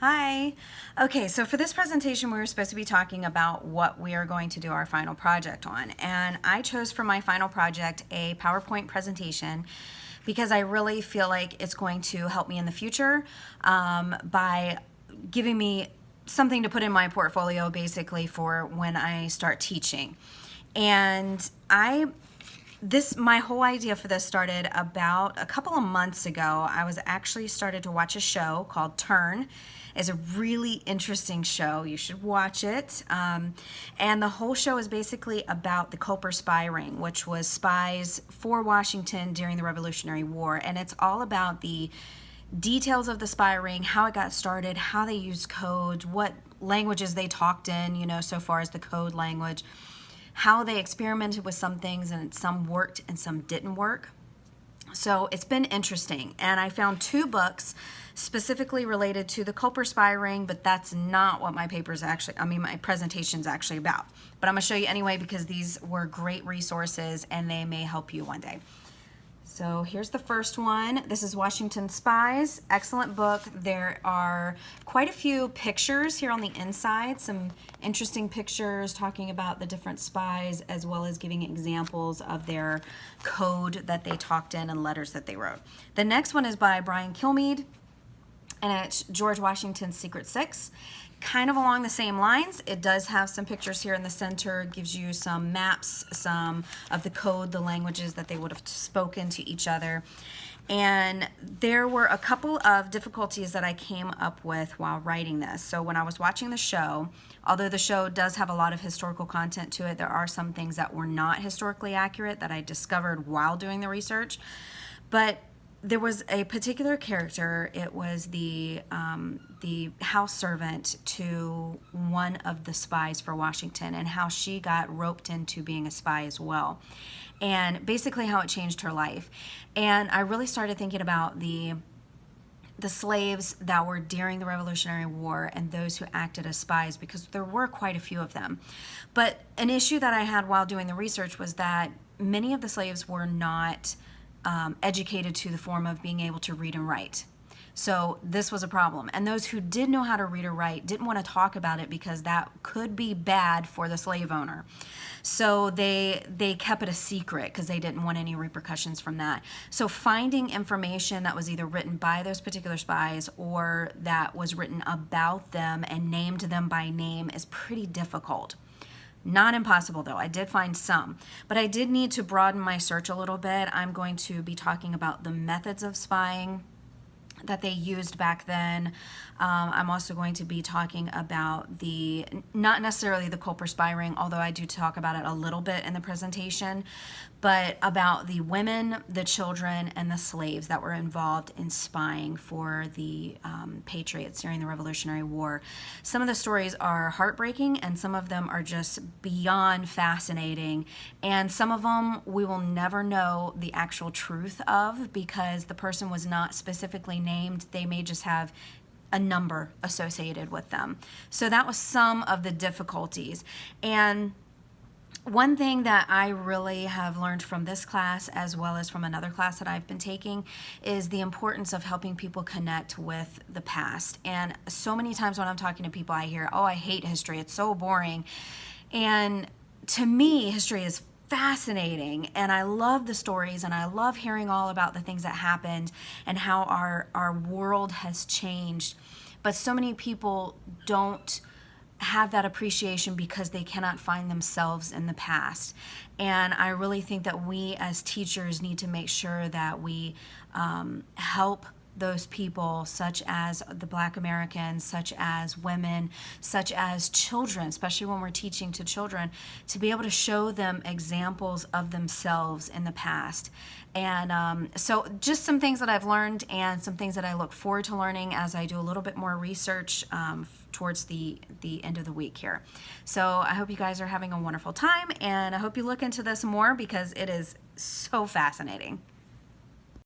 Hi. Okay, so for this presentation, we were supposed to be talking about what we are going to do our final project on. And I chose for my final project a PowerPoint presentation because I really feel like it's going to help me in the future by giving me something to put in my portfolio basically for when I start teaching. And my whole idea for this started about a couple of months ago. I was actually started to watch a show called Turn. It's a really interesting show. You should watch it. And the whole show is basically about the Culper spy ring, which was spies for Washington during the Revolutionary War. And it's all about the details of the spy ring, how it got started, how they used codes, what languages they talked in, so far as the code language, how they experimented with some things and some worked and some didn't work. So it's been interesting. And I found two books specifically related to the Culper spy ring, but that's not what my my presentation's actually about. But I'm gonna show you anyway because these were great resources and they may help you one day. So here's the first one. This is Washington Spies. Excellent book. There are quite a few pictures here on the inside, some interesting pictures talking about the different spies as well as giving examples of their code that they talked in and letters that they wrote. The next one is by Brian Kilmeade, and it's George Washington's Secret Six. Kind of along the same lines. It does have some pictures here in the center, gives you some maps, some of the code, the languages that they would have spoken to each other. And there were a couple of difficulties that I came up with while writing this. So when I was watching the show, although the show does have a lot of historical content to it, there are some things that were not historically accurate that I discovered while doing the research. But there was a particular character. It was the house servant to one of the spies for Washington, and how she got roped into being a spy as well, and basically how it changed her life. And I really started thinking about the slaves that were during the Revolutionary War and those who acted as spies, because there were quite a few of them. But an issue that I had while doing the research was that many of the slaves were not educated to the form of being able to read and write. So this was a problem. And those who did know how to read or write didn't want to talk about it because that could be bad for the slave owner. So they kept it a secret because they didn't want any repercussions from that. So finding information that was either written by those particular spies or that was written about them and named them by name is pretty difficult. Not impossible though. I did find some, but I did need to broaden my search a little bit. I'm going to be talking about the methods of spying that they used back then. I'm also going to be talking about not necessarily the Culper spy ring, although I do talk about it a little bit in the presentation, but about the women, the children, and the slaves that were involved in spying for the Patriots during the Revolutionary War. Some of the stories are heartbreaking, and some of them are just beyond fascinating, and some of them we will never know the actual truth of because the person was not specifically named. They may just have a number associated with them. So that was some of the difficulties. And one thing that I really have learned from this class, as well as from another class that I've been taking, is the importance of helping people connect with the past. And so many times when I'm talking to people, I hear, "Oh, I hate history. It's so boring." And to me, history is fascinating, and I love the stories, and I love hearing all about the things that happened and how our world has changed. But so many people don't have that appreciation because they cannot find themselves in the past. And I really think that we as teachers need to make sure that we help those people, such as the Black Americans, such as women, such as children, especially when we're teaching to children, to be able to show them examples of themselves in the past. And so just some things that I've learned and some things that I look forward to learning as I do a little bit more research towards the end of the week here. So I hope you guys are having a wonderful time, and I hope you look into this more because it is so fascinating.